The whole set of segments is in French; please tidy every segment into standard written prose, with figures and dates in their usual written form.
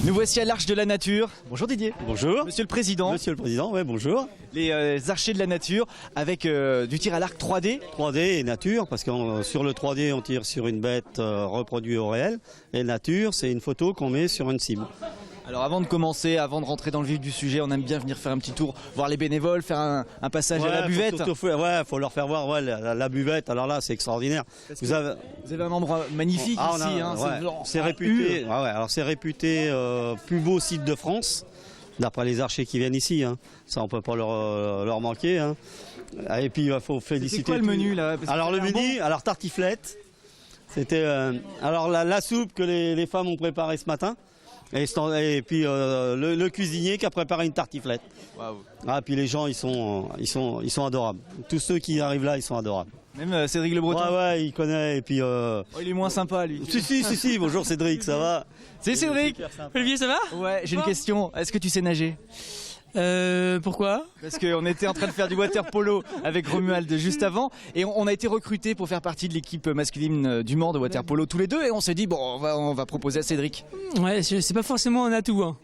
Nous voici à l'Arche de la Nature. Bonjour Didier. Bonjour. Monsieur le Président. Monsieur le Président, ouais, bonjour. Les archers de la nature avec du tir à l'arc 3D. 3D et nature, parce que sur le 3D, on tire sur une bête reproduite au réel. Et nature, c'est une photo qu'on met sur une cible. Alors avant de commencer, avant de rentrer dans le vif du sujet, on aime bien venir faire un petit tour, voir les bénévoles, faire un passage à la buvette. Faut leur faire voir la buvette. Alors là, c'est extraordinaire. Vous avez un endroit magnifique ici. C'est réputé. Alors c'est réputé plus beau site de France, d'après les archers qui viennent ici. Hein. Ça, on peut pas leur manquer. Hein. Et puis il faut féliciter. C'est quoi le menu là? Alors le menu, alors tartiflette. C'était alors la soupe que les femmes ont préparée ce matin. Et puis le cuisinier qui a préparé une tartiflette. Waouh. Ah, puis les gens ils sont adorables. Tous ceux qui arrivent là ils sont adorables. Même Cédric Le Breton. Ouais, il connaît et puis. Il est moins sympa lui. Si. Bonjour Cédric, ça va? C'est Cédric. Olivier, ça va? Ouais, j'ai une question. Est-ce que tu sais nager? Pourquoi? Parce qu'on était en train de faire du water polo avec Romuald juste avant et on a été recrutés pour faire partie de l'équipe masculine du Mans de water polo tous les deux et on s'est dit bon on va proposer à Cédric. Ouais, c'est pas forcément un atout. Hein.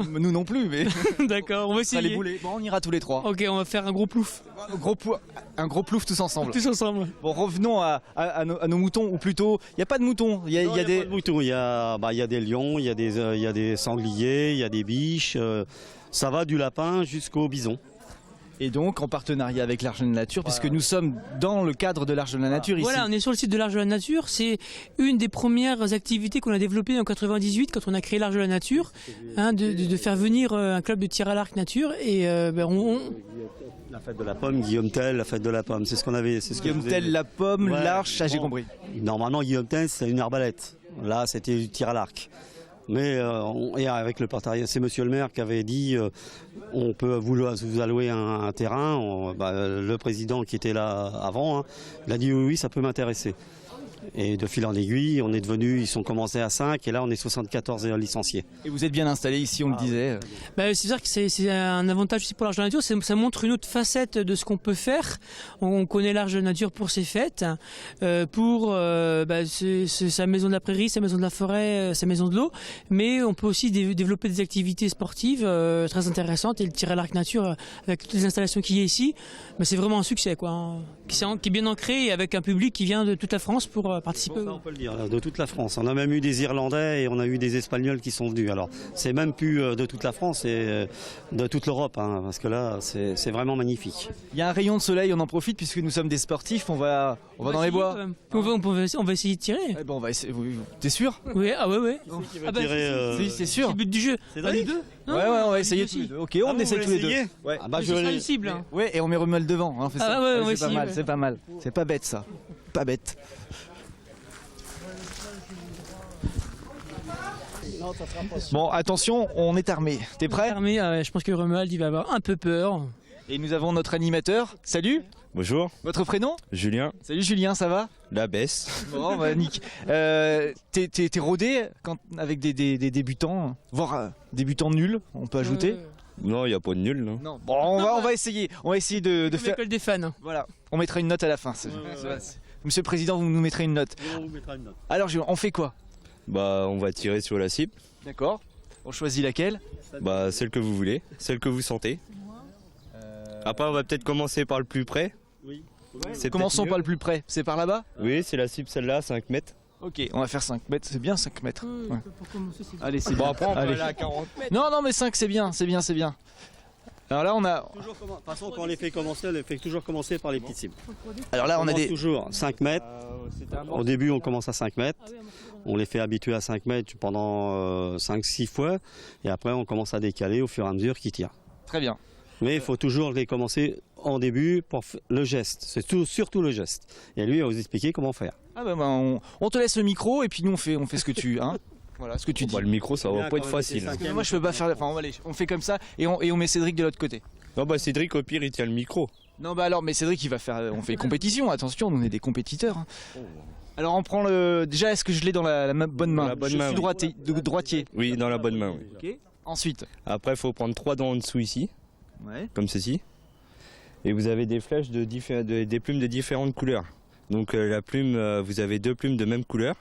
Nous non plus mais. D'accord, on va essayer. Les boulets. Bon, on ira tous les trois. Ok, on va faire un gros plouf. Un gros plouf tous ensemble. Tous ensemble. Bon, revenons à nos moutons ou plutôt il n'y a pas de moutons. Il y a des moutons. Il y a des lions, il y a des sangliers, il y a des biches. Ça va du lapin jusqu'au bison. Et donc en partenariat avec l'Arche de la Nature, puisque nous sommes dans le cadre de l'Arche de la Nature ici. Voilà, on est sur le site de l'Arche de la Nature. C'est une des premières activités qu'on a développées en 98 quand on a créé l'Arche de la Nature, de faire venir un club de tir à l'arc nature. Et La fête de la pomme, Guillaume Tell, la fête de la pomme, c'est ce qu'on avait. Guillaume Tell, la pomme, l'Arche, ça j'ai compris. Normalement Guillaume Tell c'est une arbalète. Là c'était du tir à l'arc. Mais et avec le partenariat, c'est Monsieur le maire qui avait dit on peut vous allouer un terrain. Le président qui était là avant, il a dit oui, ça peut m'intéresser. Et de fil en aiguille, ils sont commencés à 5 et là on est 74 licenciés. Et vous êtes bien installés ici, on le disait. C'est sûr que c'est un avantage aussi pour l'Arche de la Nature, ça montre une autre facette de ce qu'on peut faire. On connaît l'Arche de la Nature pour ses fêtes, pour sa maison de la prairie, sa maison de la forêt, sa maison de l'eau, mais on peut aussi développer des activités sportives très intéressantes et le tir à l'arc nature avec toutes les installations qu'il y a ici, c'est vraiment un succès quoi, qui est bien ancré et avec un public qui vient de toute la France pour participer. Ça, on peut le dire, de toute la France. On a même eu des Irlandais et on a eu des Espagnols qui sont venus. Alors, c'est même plus de toute la France, c'est de toute l'Europe, parce que là, c'est vraiment magnifique. Il y a un rayon de soleil, on en profite puisque nous sommes des sportifs. On va dans les bois. On va essayer de tirer. On va essayer. T'es sûr? Oui, ouais. Si, c'est sûr. C'est le but du jeu. C'est les deux. Ouais, on va essayer tous les deux. Ok, on essaie tous les deux. Ouais. Je serai une cible. Ouais, et on met Romuald devant. On fait ça. C'est pas mal. C'est pas mal. C'est pas bête ça. Pas bête. Bon, attention, on est armé. T'es prêt? Armé, je pense que Romuald il va avoir un peu peur. Et nous avons notre animateur. Salut. Bonjour. Votre prénom? Julien. Salut Julien, ça va? La baisse. Bon, Nick. T'es rodé avec des débutants, voire débutants nuls, on peut ajouter? Non, il n'y a pas de nul. Non. Bon, on va essayer. On va essayer de faire. L'école des fans. Voilà. On mettra une note à la fin. Monsieur le Président, vous nous mettrez une note. On vous mettra une note. Alors, on fait quoi? On va tirer sur la cible. D'accord. On choisit laquelle? Celle que vous voulez, celle que vous sentez. Après, on va peut-être commencer par le plus près. Oui. Commençons par le plus près. C'est par là-bas? Oui, c'est la cible, celle-là, 5 mètres. Ok, on va faire 5 mètres. C'est bien 5 mètres. Ouais. Allez, c'est bon. bien. Après, on peut aller à 40 mètres. Non, mais 5, c'est bien. Alors là, on a. De toute façon, quand on les fait commencer, on les fait toujours commencer par les petites cibles. Alors là, on a des. Toujours 5 mètres. Au début, on commence à 5 mètres. On les fait habituer à 5 mètres pendant 5-6 fois. Et après, on commence à décaler au fur et à mesure qu'ils tirent. Très bien. Mais il faut toujours les commencer en début pour le geste. C'est surtout le geste. Et lui, il va vous expliquer comment faire. On te laisse le micro et puis nous, on fait ce que tu. Voilà, ce que tu dis. Le micro, ça va pas être facile. Moi, je peux pas faire. Enfin, on fait comme ça et on met Cédric de l'autre côté. Non, Cédric, au pire, il tient le micro. Non, mais Cédric, il va faire. On fait compétition. Attention, on est des compétiteurs. Alors, on prend le. Déjà, est-ce que je l'ai dans la bonne main? La bonne main, je suis droitier. Oui, dans la bonne main. Oui. Ok. Ensuite. Après, il faut prendre 3 dents en dessous ici. Ouais. Comme ceci. Et vous avez des flèches des plumes de différentes couleurs. Donc la plume, vous avez 2 plumes de même couleur.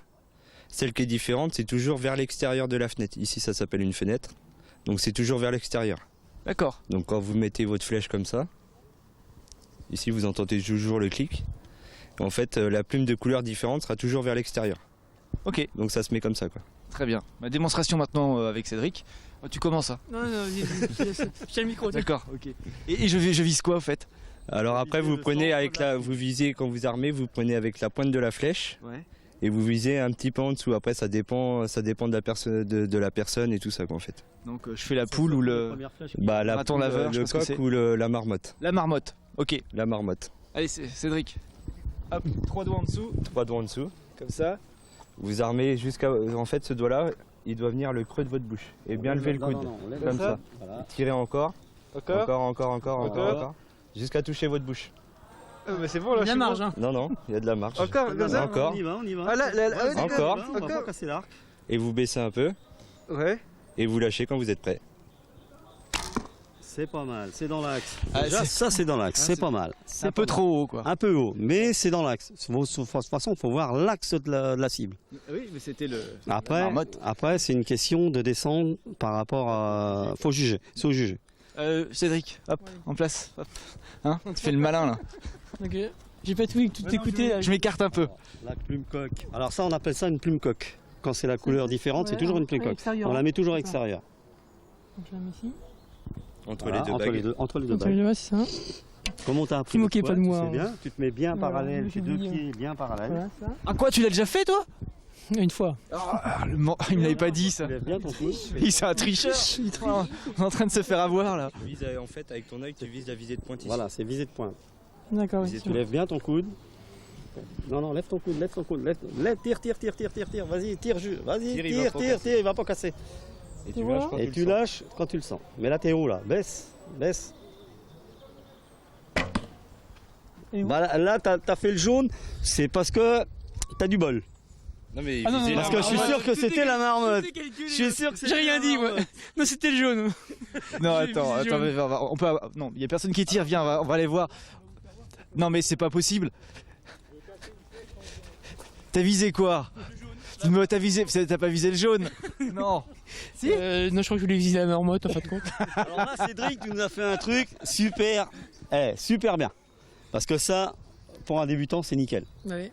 Celle qui est différente, c'est toujours vers l'extérieur de la fenêtre. Ici, ça s'appelle une fenêtre. Donc c'est toujours vers l'extérieur. D'accord. Donc quand vous mettez votre flèche comme ça, ici vous entendez toujours le clic. En fait, la plume de couleur différente sera toujours vers l'extérieur. Ok, Donc ça se met comme ça, quoi. très bien. Ma démonstration maintenant avec Cédric. Oh, tu commences, hein. Non, je tiens le micro. D'accord, ok. Et je vise quoi, au fait? Alors après, vous prenez avec vous visez quand vous armez, vous prenez avec la pointe de la flèche Ouais. et vous visez un petit peu en dessous. Après, ça dépend de la personne et tout ça, quoi, en fait. Donc je fais la poule ou le... Bah, Raton laveur, je le pense que coq c'est. ou la marmotte. La marmotte. Ok. La marmotte. Allez, Cédric. Hop, 3 doigts en dessous, 3 doigts en dessous. comme ça. Vous armez jusqu'à... En fait, ce doigt-là, il doit venir le creux de votre bouche. Et bien lever le coude. Comme ça. Tirez encore. Encore. Jusqu'à toucher votre bouche. Bah, c'est bon, là, Il y a marge, hein. Non, il y a de la marge. Encore, comme ça. Encore. On y va. Ah, là, Encore. On va pas casser l'arc. Et vous baissez un peu. Ouais. Et vous lâchez quand vous êtes prêt. C'est pas mal, c'est dans l'axe. Ah, Déjà, c'est- ça c'est dans l'axe, c'est c'est- pas mal. C'est un peu trop haut, quoi. Un peu haut, mais c'est dans l'axe. De toute façon, il faut voir l'axe de la cible. Oui, mais c'était le... Après, c'est une question de descendre par rapport à... Faut juger, faut juger. Cédric, hop, en place. Hop. Hein, tu fais le malin, là. Ok. J'ai pas tout écouté là. Je m'écarte un peu. La plume coque. Alors ça, on appelle ça une plume coque. Quand c'est la couleur différente, c'est Ouais, toujours une plume ouais, coque. extérieur. On la met toujours à C'est ça. extérieur. Donc, je la mets ici. Entre Voilà, les deux entre bagues. les deux, entre les deux Entre bagues. les deux, c'est ça. Comme on t'a appris, Tu moquais l'autre pas de fois, moi, tu sais hein. bien, tu te mets bien Voilà, parallèle, j'ai tes deux oublié. pieds bien parallèles. Voilà, ça. Ah quoi, tu l'as déjà fait, toi? Une fois. Il me l'avait pas dit, ça. Tu lèves bien ton coude. Il c'est un tricheur. On est en train de se faire avoir, là. Tu vises, en fait, avec ton œil, tu vises la visée de pointe ici. Voilà, c'est visée de pointe. D'accord, oui. Visez Tu lèves bien ton coude. Non, lève ton coude, tire, vas-y, tire, vas-y, Tire, il va pas casser. il va pas casser. Et Tu tu vois lâches quand Et tu tu le sens. lâches quand tu le sens. Mais là, t'es haut, là, baisse. Et où Bah, là, t'as fait le jaune, c'est parce que t'as du bol. Non, mais Ah non, visez non, Parce la que je suis marmotte. sûr que c'était la marmotte. Je suis sûr que J'ai rien dit, moi. Non, c'était le jaune. Non, J'ai attends, visé attends, jaune. on peut... Non, il y a personne qui tire, viens, on va aller voir. Non, mais c'est pas possible. T'as visé quoi? Dis-moi, t'as pas visé le jaune? Non. Si? Non, je crois que je voulais viser la marmotte en fin de compte. Alors là, Cédric, tu nous as fait un truc super, super bien. Parce que ça, pour un débutant, c'est nickel. Ouais.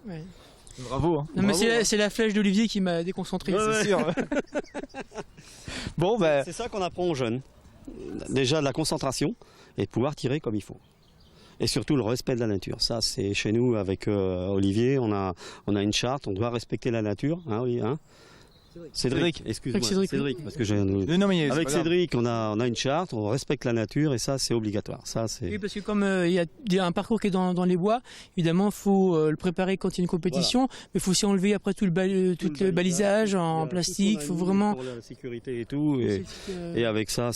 Bravo, hein. Non, mais Bravo, c'est la flèche d'Olivier qui m'a déconcentré. Ouais, C'est sûr. Bon, ben, C'est ça qu'on apprend aux jeunes. Déjà de la concentration et de pouvoir tirer comme il faut. Et surtout le respect de la nature. Ça, c'est chez nous avec Olivier, on a une charte, on doit respecter la nature. Hein, oui, hein. Cédric, excuse-moi, Avec Cédric, Cédric, parce que j'ai non, mais c'est avec pas grave. Cédric, on a une charte, on respecte la nature et ça, c'est obligatoire. Ça, c'est Oui, parce que comme il y a un parcours qui est dans les bois, évidemment, il faut le préparer quand il y a une compétition, mais il faut aussi enlever après tout le balisage en plastique. Il faut vraiment. pour la sécurité et tout. Et avec ça,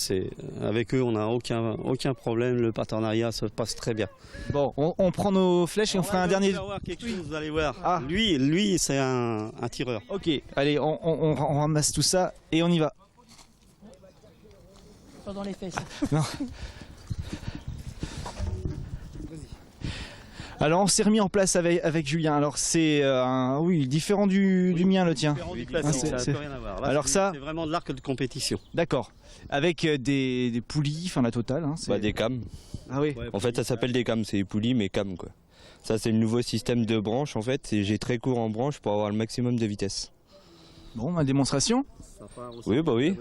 avec eux, on n'a aucun problème. Le partenariat se passe très bien. Bon, on prend nos flèches et on fera un dernier. Voir quelque chose, vous allez voir. Ah. Lui, c'est un tireur. Ok, allez, on ramasse tout ça et on y va. Pas dans les fesses. Alors on s'est remis en place avec Julien. Alors c'est oui, différent du mien, le tien. Ah, c'est- ça n'a rien à voir. Là, Alors c'est- ça- c'est vraiment de l'arc de compétition. D'accord. Avec des poulies, enfin la totale. Hein, c'est- Bah, des cams. Ah oui. En fait, ça s'appelle des cams, c'est des poulies, mais cams, quoi. Ça, c'est le nouveau système de branches, en fait. Et j'ai très court en branche pour avoir le maximum de vitesse. Bon, ma démonstration. Oui, bah oui.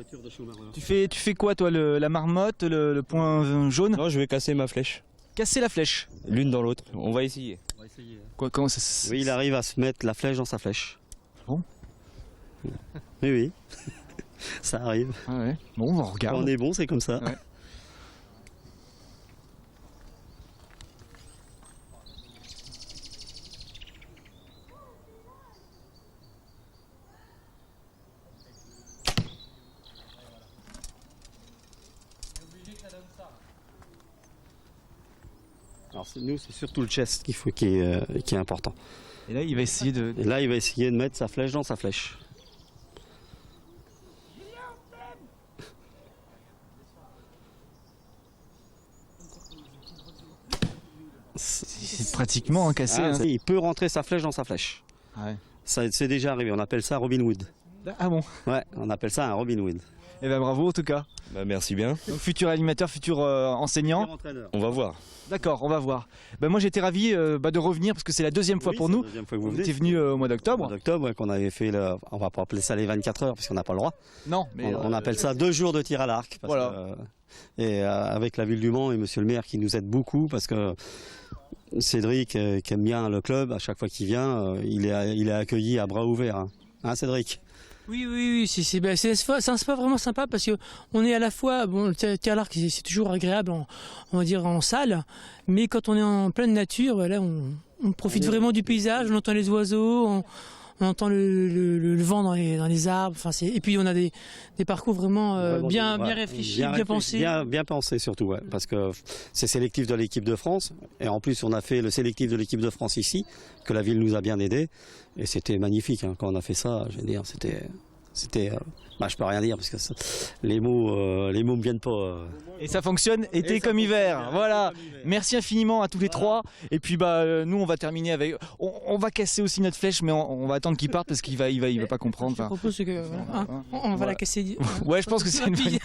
Tu fais quoi toi, la marmotte, le point jaune? Non, je vais casser ma flèche. Casser la flèche. L'une dans l'autre. On va essayer. Quoi, comment ça Oui, il arrive à se mettre la flèche dans sa flèche. Bon. Oui. Ça arrive. Ah ouais. Bon, on Quand regarde. on est bon, c'est comme ça. Ouais. Alors nous, c'est surtout le chest qui est important. Et là, il va essayer de. Et là, il va essayer de mettre sa flèche dans sa flèche. C'est pratiquement un cassé. Ah, hein. il peut rentrer sa flèche dans sa flèche. Ouais. Ça, c'est déjà arrivé, on appelle ça Robin Hood. Ah bon? Ouais, on appelle ça un Robin Hood. Eh ben bravo en tout cas. Bah, merci bien. Donc, futur animateur, futur enseignant. On va voir. D'accord, on va voir. Ben, moi j'étais ravi de revenir parce que c'est la deuxième fois pour c'est nous. la deuxième fois que vous On venez. était venu au mois d'octobre. En octobre, ouais, qu'on avait fait, on va pas appeler ça les 24 heures parce qu'on n'a pas le droit. Non, mais On appelle ça 2 jours de tir à l'arc. Parce Voilà. Avec la ville du Mans et monsieur le maire qui nous aide beaucoup parce que Cédric, qui aime bien le club, à chaque fois qu'il vient, il est accueilli à bras ouverts. Hein, Cédric? Oui, c'est un sport vraiment sympa parce qu'on est à la fois, bon, le tir à l'arc c'est toujours agréable, on va dire en salle, mais quand on est en pleine nature, là on profite vraiment du paysage, on entend les oiseaux, on entend le vent dans les arbres, et puis on a des parcours vraiment bien réfléchis, bien pensés. Bien pensés surtout, ouais, parce que c'est sélectif de l'équipe de France, et en plus on a fait le sélectif de l'équipe de France ici, que la ville nous a bien aidé, et c'était magnifique hein, quand on a fait ça, je veux dire, c'était je peux rien dire parce que les mots me viennent pas. Et ça fonctionne été comme hiver. Voilà. Merci infiniment à tous les trois. Et puis nous on va terminer avec. On va casser aussi notre flèche, mais on va attendre qu'il parte parce qu'il va pas comprendre. Je propose que on va la casser. Ouais, je pense que c'est une bonne.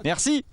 Merci.